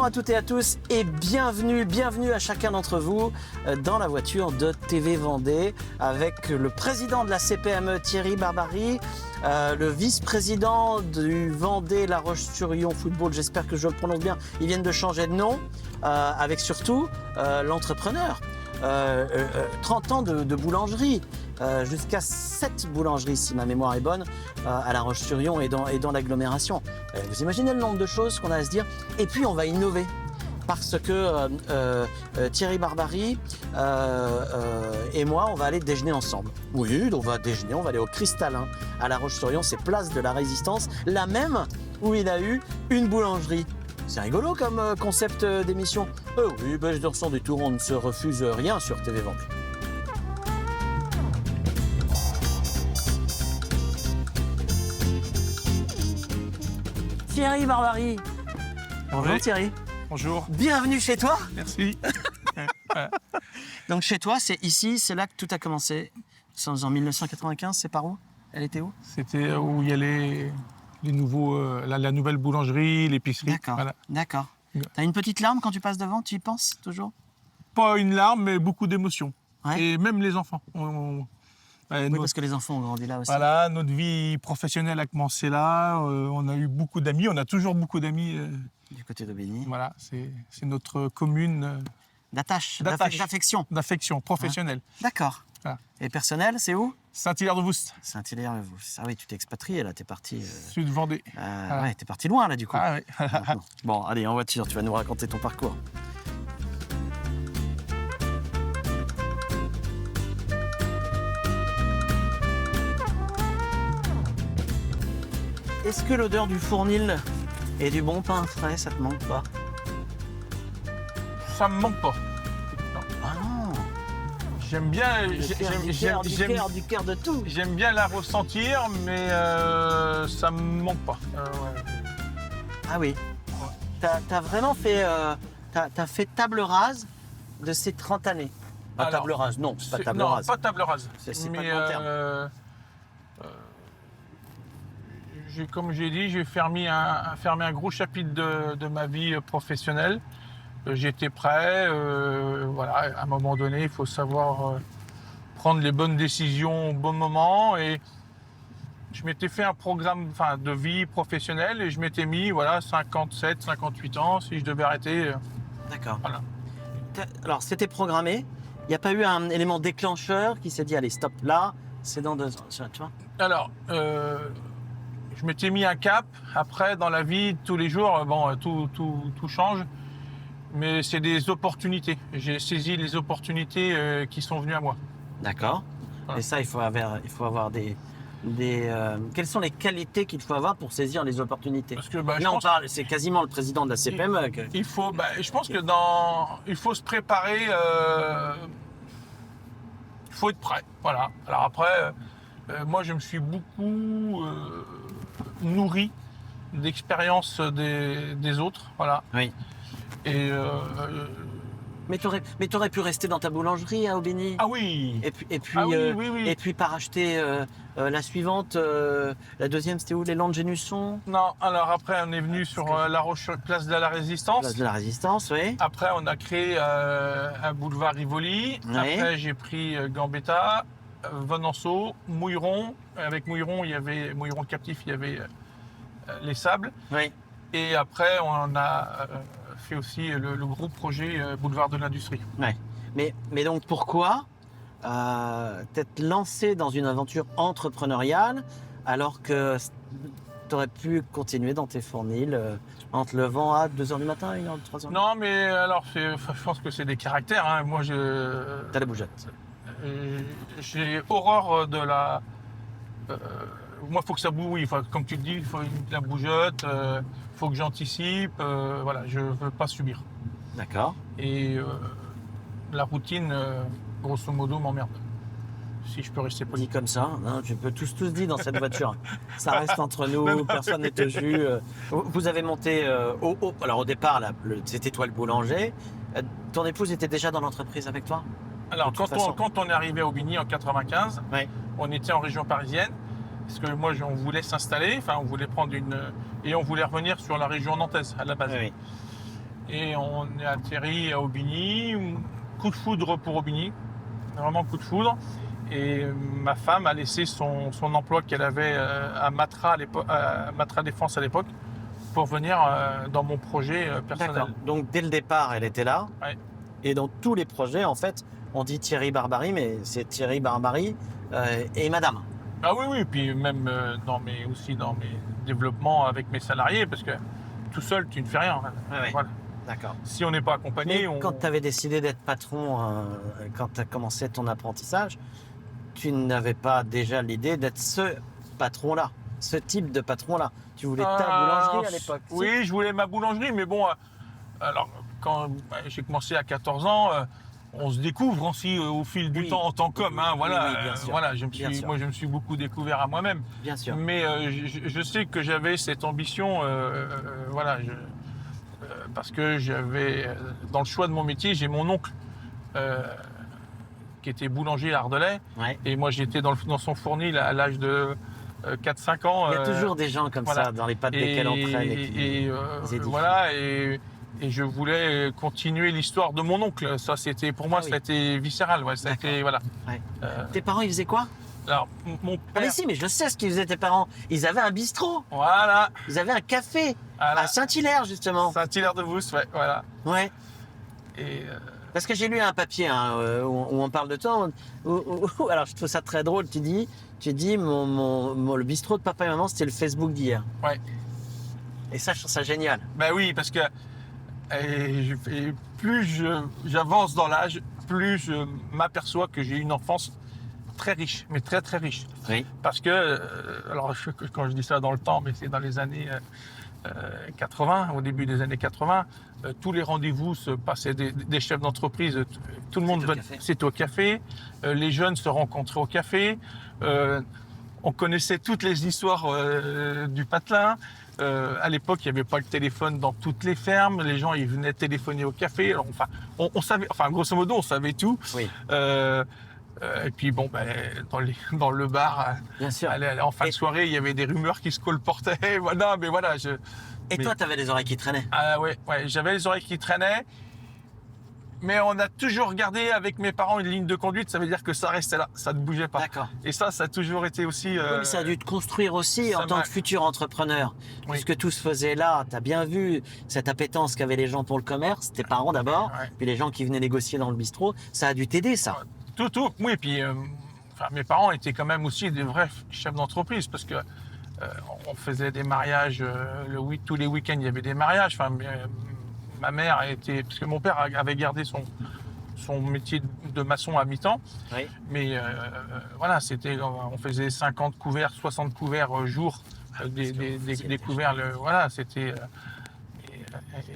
à toutes et à tous et bienvenue à chacun d'entre vous dans la voiture de TV Vendée avec le président de la CPME Thierry Barbary, le vice-président du Vendée La Roche-sur-Yon Football, j'espère que je le prononce bien, ils viennent de changer de nom, avec surtout l'entrepreneur. 30 ans de boulangerie, jusqu'à 7 boulangeries si ma mémoire est bonne, à La Roche-sur-Yon et dans l'agglomération. Vous imaginez le nombre de choses qu'on a à se dire. Et puis on va innover parce que Thierry Barbary et moi, on va aller déjeuner ensemble. Oui, on va déjeuner, on va aller au Cristallin à La Roche-sur-Yon, c'est place de la Résistance, la même où il a eu une boulangerie. C'est rigolo comme concept d'émission. Oui, je ne ressens du tout, on ne se refuse rien sur TV Vendée. Thierry Barbary. Bonjour oui. Thierry. Bonjour. Bienvenue chez toi. Merci. Donc chez toi, c'est ici, c'est là que tout a commencé. C'est en 1995, c'est par où? Elle était où? C'était où il y a les nouveaux, la nouvelle boulangerie, l'épicerie. D'accord, voilà. D'accord. T'as une petite larme quand tu passes devant, tu y penses toujours? Pas une larme, mais beaucoup d'émotions. Ouais. Et même les enfants. Oui, parce que les enfants ont grandi là aussi. Voilà, notre vie professionnelle a commencé là. On a eu beaucoup d'amis, on a toujours beaucoup d'amis. Du côté d'Aubigny. Voilà, c'est notre commune. D'affection. D'affection professionnelle. Ouais. D'accord. Voilà. Et personnel, c'est où? Saint-Hilaire-de-Voust. Saint-Hilaire-de-Voust. Ah oui, tu t'es expatrié là, t'es parti. Sud Vendée. Voilà. Ouais, t'es parti loin là du coup. Ah oui. Bon, allez, en voiture, tu vas nous raconter ton parcours. Est-ce que l'odeur du fournil et du bon pain frais, ça te manque pas? Ça me manque pas. Ah non. J'aime bien. Du cœur de tout. J'aime bien la ressentir, mais ça me manque pas. Ouais. Ah oui. T'as vraiment fait, t'as fait table rase de ces 30 années. Pas Alors, table rase, non, pas table rase. Pas table rase. C'est mais, pas le bon terme. Comme j'ai dit, j'ai fermé un gros chapitre de ma vie professionnelle. J'étais prêt. Voilà, à un moment donné, il faut savoir prendre les bonnes décisions au bon moment. Et je m'étais fait un programme de vie professionnelle et je m'étais mis 57, 58 ans si je devais arrêter. D'accord. Voilà. Alors, c'était programmé. Il n'y a pas eu un élément déclencheur qui s'est dit, allez, stop, là, c'est dans 2 ans. Tu vois? Alors, je m'étais mis un cap. Après, dans la vie, tous les jours, tout change. Mais c'est des opportunités. J'ai saisi les opportunités qui sont venues à moi. D'accord. Voilà. Et ça, il faut avoir des quelles sont les qualités qu'il faut avoir pour saisir les opportunités? Parce que là, on parle, c'est quasiment le président de la CPME. Je pense que il faut se préparer. Il faut être prêt. Voilà. Alors après, moi, je me suis beaucoup nourri d'expériences des autres. Voilà. Oui. Et Mais t'aurais pu rester dans ta boulangerie à Aubigny. Ah oui. Et puis pas racheter la suivante, la deuxième, c'était où? Les Landes Génusson? Non. Alors après, on est venu sur La Roche, place de la Résistance. Place de la Résistance, oui. Après, on a créé un boulevard Rivoli. Oui. Après, j'ai pris Gambetta, Venanceau, Mouilleron. Avec Mouilleron, il y avait Mouilleron captif, il y avait les Sables. Oui. Et après, on a fait aussi le gros projet Boulevard de l'Industrie. Ouais. Mais donc pourquoi t'être lancé dans une aventure entrepreneuriale alors que tu aurais pu continuer dans tes fournils en te levant à 2h du matin, 1h, 3h? Non, mais alors, je pense que c'est des caractères. Hein. Moi, t'as la bougeotte. J'ai horreur de la... moi, il faut que ça bouge, oui. Comme tu le dis, il faut la bougeotte, il faut que j'anticipe. Voilà, je ne veux pas subir. D'accord. Et la routine, grosso modo, m'emmerde. Si je peux rester poli. Dit comme ça, hein, tu peux tous dit dans cette voiture. Ça reste entre nous, personne n'est au jus. Vous avez monté alors au départ, là, c'était toi le boulanger. Ton épouse était déjà dans l'entreprise avec toi? Alors, quand on est arrivé à Aubigny en 95, ouais. On était en région parisienne. Parce que moi, on voulait s'installer, on voulait prendre et on voulait revenir sur la région nantaise à la base. Oui. Et on est atterri à Aubigny. Coup de foudre pour Aubigny. Vraiment coup de foudre. Et ma femme a laissé son emploi qu'elle avait à Matra Défense à l'époque pour venir dans mon projet personnel. D'accord. Donc dès le départ, elle était là. Ouais. Et dans tous les projets, en fait, on dit Thierry Barbary, mais c'est Thierry Barbary et madame. Ah oui, puis même aussi dans mes développements avec mes salariés, parce que tout seul, tu ne fais rien. Ouais. Voilà. D'accord. Si on n'est pas accompagné, Mais quand tu avais décidé d'être patron, quand tu as commencé ton apprentissage, tu n'avais pas déjà l'idée d'être ce patron-là, ce type de patron-là. Tu voulais ta boulangerie à l'époque. Oui, je voulais ma boulangerie, mais bon, alors quand j'ai commencé à 14 ans, on se découvre aussi au fil du temps en tant qu'homme. Hein, voilà, oui, bien sûr. Voilà, je me suis beaucoup découvert à moi-même. Bien sûr. Mais je sais que j'avais cette ambition, parce que j'avais, dans le choix de mon métier, j'ai mon oncle qui était boulanger à Ardelais. Ouais. Et moi, j'étais dans son fournil à l'âge de 4-5 ans. Il y a toujours des gens comme ça dans les pattes desquels on traîne. Et je voulais continuer l'histoire de mon oncle. Ça, c'était pour moi, ça a été viscéral. Ouais, ça a été, voilà. Ouais. Tes parents, ils faisaient quoi? Alors, mon Ah père. mais si, mais je sais ce qu'ils faisaient tes parents. Ils avaient un bistrot. Voilà. Ils avaient un café Voilà. à Saint-Hilaire justement. Saint-Hilaire-de-Vousse, ouais, voilà. Ouais. Et Parce que j'ai lu un papier où on parle de toi. Alors je trouve ça très drôle. Tu dis le bistrot de papa et maman, c'était le Facebook d'hier. ouais. Et ça, je trouve ça génial. Ben oui, parce que plus j'avance dans l'âge, plus je m'aperçois que j'ai eu une enfance très riche, mais très très riche. Oui. Parce que, quand je dis ça dans le temps, mais c'est dans les années 80, au début des années 80, tous les rendez-vous se passaient des chefs d'entreprise, tout le monde c'était au café, les jeunes se rencontraient au café, on connaissait toutes les histoires du patelin. À l'époque, il n'y avait pas le téléphone dans toutes les fermes. Les gens, ils venaient téléphoner au café. Alors, on savait, grosso modo, on savait tout. Oui. Et puis, bon, dans le bar, Bien sûr. En fin de soirée, il y avait des rumeurs qui se colportaient. Voilà, mais voilà. Et toi, tu avais les oreilles qui traînaient. Ah ouais, j'avais les oreilles qui traînaient. Mais on a toujours gardé avec mes parents une ligne de conduite, ça veut dire que ça restait là, ça ne bougeait pas. D'accord. Et ça a toujours été aussi... Oui, mais ça a dû te construire aussi en tant que futur entrepreneur. Oui. Puisque tout se faisait là, tu as bien vu cette appétence qu'avaient les gens pour le commerce, tes parents d'abord, puis les gens qui venaient négocier dans le bistrot, ça a dû t'aider ça. Tout, oui, puis mes parents étaient quand même aussi des vrais chefs d'entreprise, parce que on faisait des mariages, tous les week-ends il y avait des mariages, ma mère était, parce que mon père avait gardé son métier de maçon à mi-temps, Oui. mais voilà, on faisait 50 couverts, 60 couverts jour, des couverts, voilà, c'était...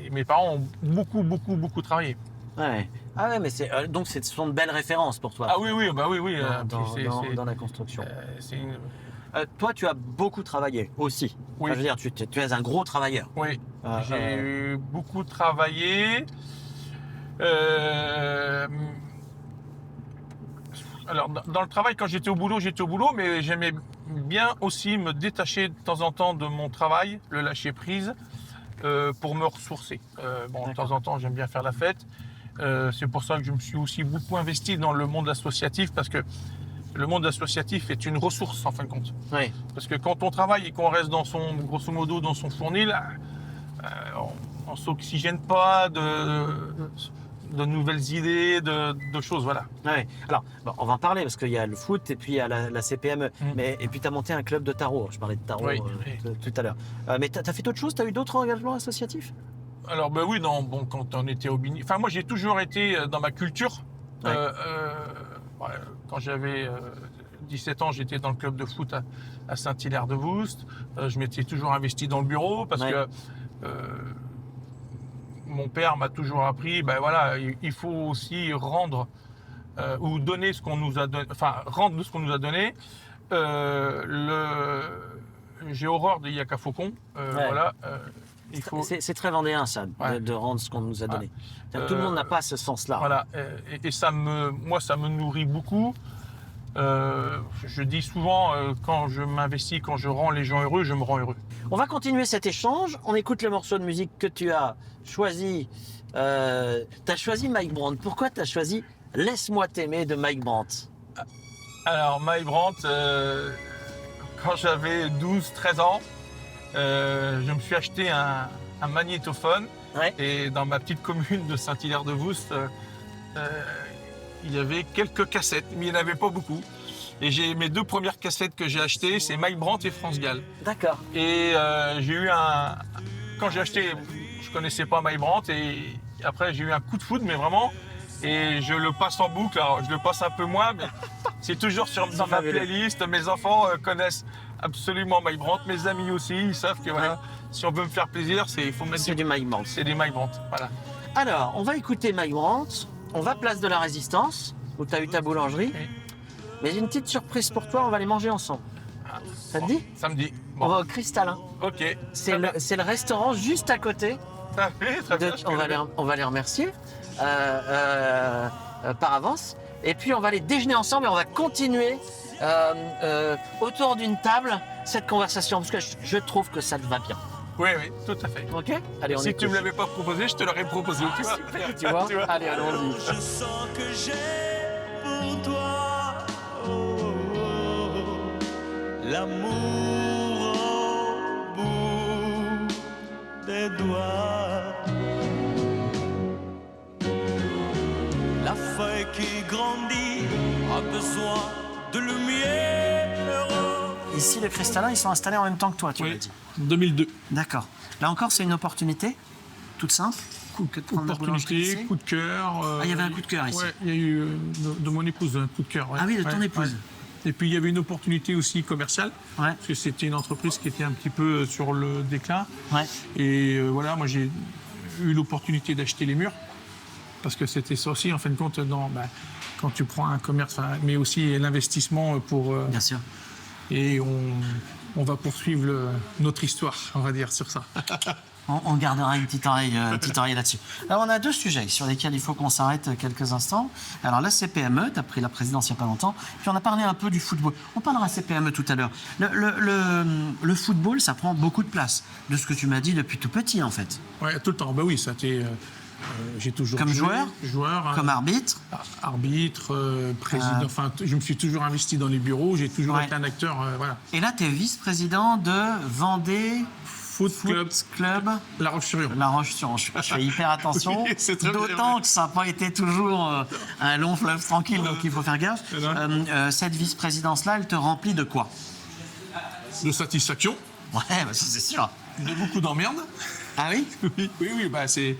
et mes parents ont beaucoup travaillé. Ouais. Ah ouais, mais donc ce sont de belles références pour toi. Ah oui, oui. Dans la construction. Toi, tu as beaucoup travaillé aussi. Oui. Enfin, je veux dire, tu es un gros travailleur. Oui, j'ai beaucoup travaillé. Alors, dans le travail, quand j'étais au boulot, mais j'aimais bien aussi me détacher de temps en temps de mon travail, le lâcher prise, pour me ressourcer. De temps en temps, j'aime bien faire la fête. C'est pour ça que je me suis aussi beaucoup investi dans le monde associatif, parce que le monde associatif est une ressource en fin de compte. Oui. Parce que quand on travaille et qu'on reste grosso modo dans son fournil, on s'oxygène pas de nouvelles idées, de choses, voilà. Ouais. Alors, on va en parler parce qu'il y a le foot et puis il y a la CPME. Et puis tu as monté un club de tarot. Je parlais de tarot tout à l'heure. Mais tu as fait d'autres choses? Tu as eu d'autres engagements associatifs? Alors, oui, non, quand on était au Bini. Enfin, moi, j'ai toujours été dans ma culture. Ouais. Quand j'avais 17 ans, j'étais dans le club de foot à Saint-Hilaire-de-Vouste. Je m'étais toujours investi dans le bureau parce que mon père m'a toujours appris, il faut aussi rendre ou donner ce qu'on nous a donné, rendre de ce qu'on nous a donné. J'ai horreur des yak à faucon. Voilà. C'est très vendéen ça, de rendre ce qu'on nous a donné. Tout le monde n'a pas ce sens-là. Voilà, et ça me nourrit beaucoup. Je dis souvent, quand je m'investis, quand je rends les gens heureux, je me rends heureux. On va continuer cet échange. On écoute le morceau de musique que tu as choisi. Tu as choisi Mike Brandt. Pourquoi tu as choisi Laisse-moi t'aimer de Mike Brandt? Alors, Mike Brandt, quand j'avais 12-13 ans, je me suis acheté un magnétophone. Ouais. Et dans ma petite commune de Saint-Hilaire-de-Voust, il y avait quelques cassettes, mais il n'y en avait pas beaucoup. Et mes 2 premières cassettes que j'ai achetées, c'est Mike Brandt et France Gall. D'accord. Et j'ai eu quand j'ai acheté, je connaissais pas Mike Brandt, et après j'ai eu un coup de foudre, mais vraiment. Et je le passe en boucle, alors je le passe un peu moins, mais c'est toujours dans ma playlist. Mes enfants connaissent absolument Mike Brandt, mes amis aussi, ils savent que voilà, si on veut me faire plaisir, il faut mettre du Mike Brandt. C'est du Mike Brandt, voilà. Alors, on va écouter Mike Brandt. On va place de la Résistance, où tu as eu ta boulangerie. Oui. Mais j'ai une petite surprise pour toi, on va les manger ensemble. Ça te dit? Samedi. On va au Cristallin. Ok. C'est le restaurant juste à côté. Très bien, On va les remercier par avance. Et puis on va aller déjeuner ensemble et on va continuer autour d'une table cette conversation parce que je trouve que ça te va bien. Oui, tout à fait. Ok? Allez, on si écoute. tu ne me l'avais pas proposé, je te l'aurais proposé. Tu vois, super, tu vois? Allez, allons-y. Je sens que j'ai pour toi l'amour au bout des doigts. La feuille qui grandit a besoin de lumière. Ici, le Cristallin, ils sont installés en même temps que toi, tu m'as dit. 2002. D'accord. Là encore, c'est une opportunité toute simple. Que de prendre la boulangerie Opportunité, ici. coup de cœur. Il y avait un coup de cœur ici. Ouais, il y a eu de mon épouse un coup de cœur. Ouais. Ah oui, de ton épouse. Et puis il y avait une opportunité aussi commerciale, Ouais. parce que c'était une entreprise qui était un petit peu sur le déclin. Ouais. Et voilà, moi j'ai eu l'opportunité d'acheter les murs, parce que c'était ça aussi, en fin de compte, quand tu prends un commerce, mais aussi l'investissement pour... Bien sûr. Et on va poursuivre notre histoire, on va dire, sur ça. On gardera une petite oreille là-dessus. Alors, on a 2 sujets sur lesquels il faut qu'on s'arrête quelques instants. Alors, la CPME, tu as pris la présidence il n'y a pas longtemps. Puis, on a parlé un peu du football. On parlera CPME tout à l'heure. Le football, ça prend beaucoup de place, de ce que tu m'as dit depuis tout petit, en fait. Ouais, tout le temps. Bah oui, ça t'est... j'ai toujours Comme joué, joueur, comme arbitre. Arbitre, président. Enfin, je me suis toujours investi dans les bureaux. J'ai toujours été un acteur. Voilà. Et là, tu es vice-président de Vendée Foot Club. La Roche-sur-Yon. La Roche-sur-Yon. Je fais hyper attention. Oui, c'est très bien. D'autant que ça n'a pas été toujours un long fleuve tranquille, donc il faut faire gaffe. Cette vice-présidence-là, elle te remplit de quoi? De satisfaction. Ouais, bah, ça, c'est sûr. De beaucoup d'emmerdes. Ah oui? Oui, bah c'est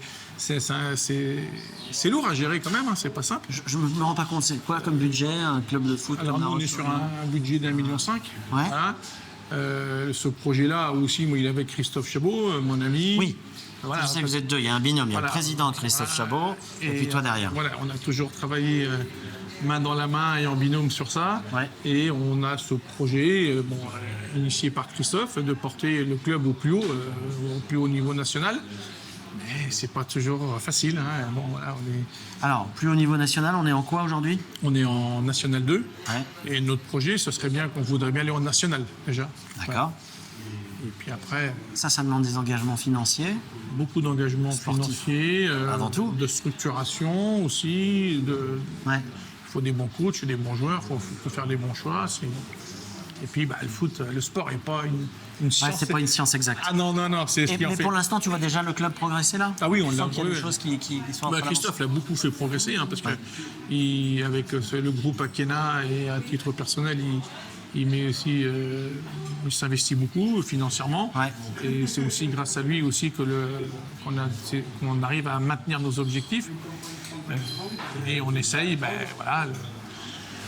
lourd à gérer quand même, hein, c'est pas simple. Je ne me rends pas compte, c'est quoi comme budget, un club de foot? Alors nous, on est sur un budget d'1,5 million. Ouais. Voilà. Ce projet-là aussi, moi, il est avec Christophe Chabot, mon ami. Oui. Voilà. Je sais que vous êtes 2, il y a un binôme, il y a Voilà. le président Christophe Chabot et puis toi derrière. Voilà, on a toujours travaillé main dans la main et en binôme sur ça. Ouais. Et on a ce projet, initié par Christophe, de porter le club au plus haut niveau national. Mais c'est pas toujours facile. Hein. Bon, voilà, Alors, plus haut niveau national, on est en quoi aujourd'hui? on est en National 2. Ouais. Et notre projet, ce serait bien qu'on voudrait bien aller en National, déjà. D'accord. Et puis après, Ça demande des engagements financiers. beaucoup d'engagements Sportif. financiers, Avant tout. de structuration aussi. Ouais. Il faut des bons coachs, des bons joueurs, il faut faire les bons choix. Et puis le foot, le sport n'est pas une science. Ouais, c'est pas une science exacte. Ah non, c'est ce qui en Mais fait. pour l'instant, tu vois déjà le club progresser là? Ah oui, on Tu l'a sens qu'il y a des vu. choses qui sont en train Christophe l'a beaucoup fait progresser, hein, parce que avec le groupe Akena et à titre personnel, il met aussi, il s'investit beaucoup financièrement. Ouais. Et c'est aussi grâce à lui aussi qu'on arrive à maintenir nos objectifs. Et on essaye, voilà.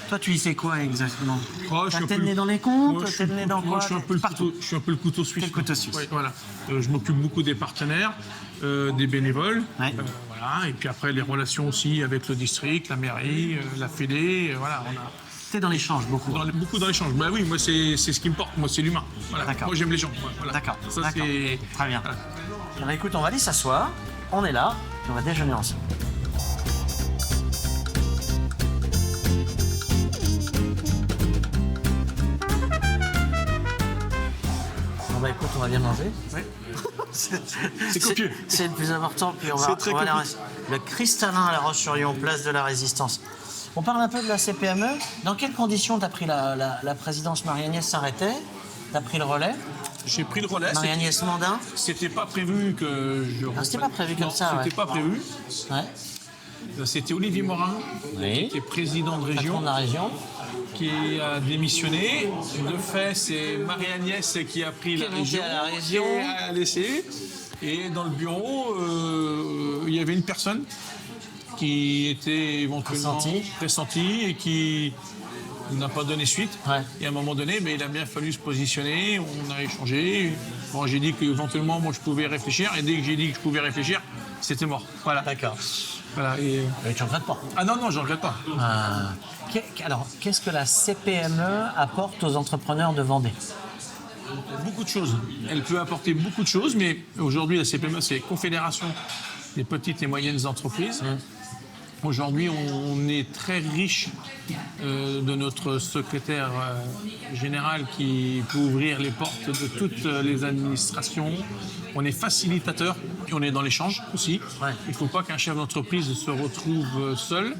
Toi, tu y fais quoi exactement? Oh, je suis un T'es peu né dans les comptes? Moi, T'es né dans quoi? je suis un peu le couteau suisse. T'es le couteau suisse. Ouais, voilà. Je m'occupe beaucoup des partenaires, des bénévoles. Ouais. Voilà. Et puis après, les relations aussi avec le district, la mairie, la fédé. Voilà, T'es dans l'échange beaucoup. beaucoup dans l'échange. Bah oui, moi, c'est ce qui me porte. Moi, c'est l'humain. Voilà. D'accord. Moi, j'aime les gens. Voilà. D'accord. Ça, D'accord. c'est... Très bien. Voilà. Alors écoute, on va aller s'asseoir. On est là. Puis on va déjeuner ensemble. Bah écoute, on va bien manger. Ouais. C'est copieux. C'est le plus important. Puis on va, C'est très on va aller copieux. le Cristallin à La Roche-sur-Yon, place de la Résistance. On parle un peu de la CPME. Dans quelles conditions tu as pris la présidence? Marie-Agnès s'arrêtait. Tu as pris le relais. J'ai pris le relais. Marie-Agnès Mandin. C'était pas prévu que je. Ah, c'était pas prévu comme Non, ça, C'était ouais. pas prévu. Ouais. C'était Olivier Morin, Oui. qui était président de région, Patron de la région. qui a démissionné. De fait, c'est Marie-Agnès qui a pris Qui la est montée région, à la région. qui a laissé. Et dans le bureau, il y avait une personne qui était éventuellement pressentie et qui n'a pas donné suite. Ouais. Et à un moment donné, mais il a bien fallu se positionner, on a échangé. Bon, j'ai dit qu'éventuellement, moi, je pouvais réfléchir. Et dès que j'ai dit que je pouvais réfléchir, c'était mort. Voilà. D'accord. Voilà, et... Mais tu ne regrettes pas. Ah non, non, je ne regrette pas. Alors, qu'est-ce que la CPME apporte aux entrepreneurs de Vendée? Beaucoup de choses. Elle peut apporter beaucoup de choses, mais aujourd'hui, la CPME, c'est Confédération des petites et moyennes entreprises. Aujourd'hui, on est très riche de notre secrétaire général qui peut ouvrir les portes de toutes les administrations. On est facilitateur et on est dans l'échange aussi. Ouais. Il ne faut pas qu'un chef d'entreprise se retrouve seul.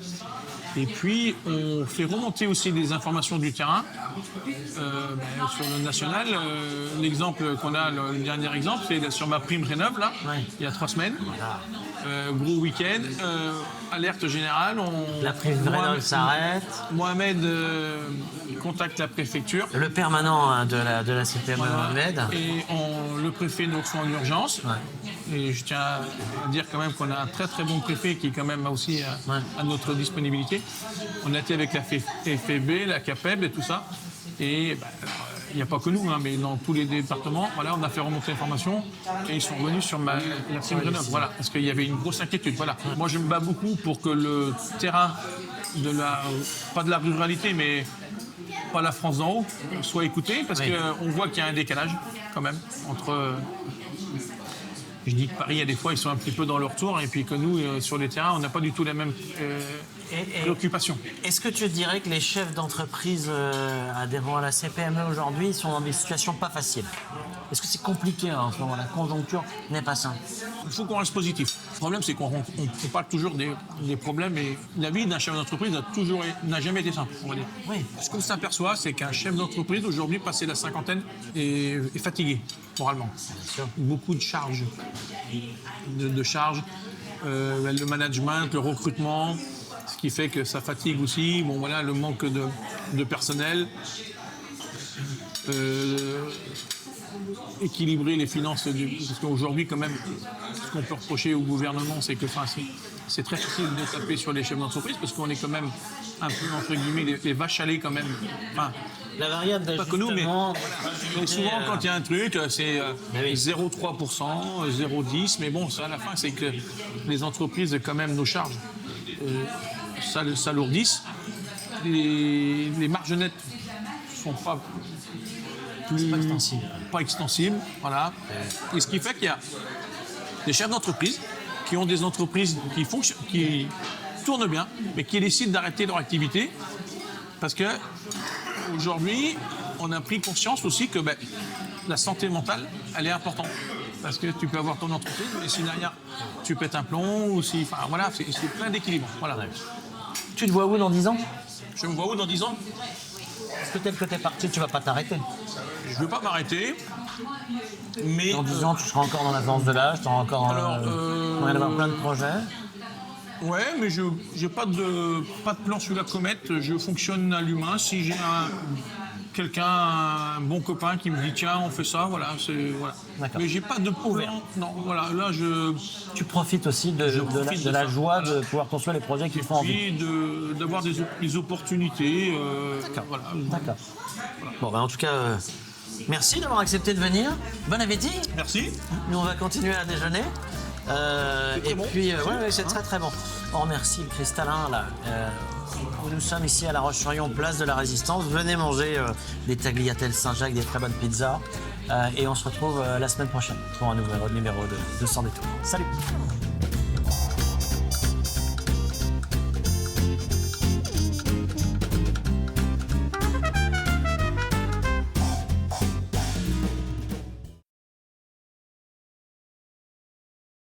Et puis, on fait remonter aussi des informations du terrain sur le national. L'exemple qu'on a, le dernier exemple, c'est sur ma prime Rénov', là, Ouais. il y a 3 semaines. Gros week-end, alerte générale. La prime Rénov' s'arrête. Mohamed contacte la préfecture. Le permanent hein, de la CPME Mohamed. Et le préfet nous reçoit en urgence. Ouais. Et je tiens à dire quand même qu'on a un très très bon préfet qui est quand même aussi à notre disponibilité. On a été avec la FEB, la CAPEB et tout ça. Et il n'y a pas que nous, hein, mais dans tous les départements, voilà, on a fait remonter l'information et ils sont revenus sur la prime Rénov'. Voilà, parce qu'il y avait une grosse inquiétude. Voilà. Moi, je me bats beaucoup pour que le terrain pas de la ruralité, mais pas la France d'en haut, soit écouté, parce qu'on voit qu'il y a un décalage quand même entre. Je dis que Paris, il y a des fois, ils sont un petit peu dans leur tour, et puis que nous, sur les terrains, on n'a pas du tout les mêmes préoccupations. Est-ce que tu dirais que les chefs d'entreprise adhérents à la CPME aujourd'hui sont dans des situations pas faciles? Est-ce que c'est compliqué hein, en ce moment? La conjoncture n'est pas simple. Il faut qu'on reste positif. Le problème, c'est qu'on parle toujours des problèmes, et la vie d'un chef d'entreprise n'a jamais été simple, on va dire. Oui. Ce qu'on s'aperçoit, c'est qu'un chef d'entreprise, aujourd'hui, passé la cinquantaine, est fatigué, moralement. sûr. Beaucoup de charges. De charges. Le management, le recrutement, ce qui fait que ça fatigue aussi. Bon, voilà, le manque de personnel. Équilibrer les finances parce qu'aujourd'hui quand même ce qu'on peut reprocher au gouvernement c'est que c'est très facile de taper sur les chefs d'entreprise parce qu'on est quand même un peu entre guillemets les vaches à lait quand même. Enfin, La variable pas que nous mais souvent quand il y a un truc c'est oui. 0,3%, 0,10 mais bon ça à la fin c'est que les entreprises quand même nos charges s'alourdissent. Les marges nettes sont pas extensible, voilà. Et ce qui fait qu'il y a des chefs d'entreprise qui ont des entreprises qui tournent bien, mais qui décident d'arrêter leur activité parce que aujourd'hui, on a pris conscience aussi que la santé mentale, elle est importante. Parce que tu peux avoir ton entreprise, mais si derrière tu pètes un plomb ou si, enfin voilà, c'est plein d'équilibre. Voilà. Tu te vois où dans 10 ans? Je me vois où dans 10 ans? Peut-être que t'es parti, tu vas pas t'arrêter. Je ne veux pas m'arrêter, mais Dans 10 ans, tu seras encore dans l'avance de l'âge, tu auras encore moyen d'avoir plein de projets. ouais, mais je n'ai pas de plan sur la comète. Je fonctionne à l'humain. Si j'ai un bon copain qui me dit tiens, on fait ça, voilà. D'accord. Mais j'ai pas de plan. Non, voilà. Là, Tu profites aussi de la joie de pouvoir construire les projets qui font envie. puis d'avoir des opportunités. Voilà. D'accord. Bon, en tout cas, merci d'avoir accepté de venir. Bon appétit. Merci. Nous, on va continuer à déjeuner. Et bon. puis, c'est très très bon. On remercie le Cristallin, là. Nous sommes ici à La Roche-sur-Yon, place de la Résistance. Venez manger des tagliatelles Saint-Jacques, des très bonnes pizzas. Et on se retrouve la semaine prochaine pour un nouveau numéro de Sans Détour. Salut!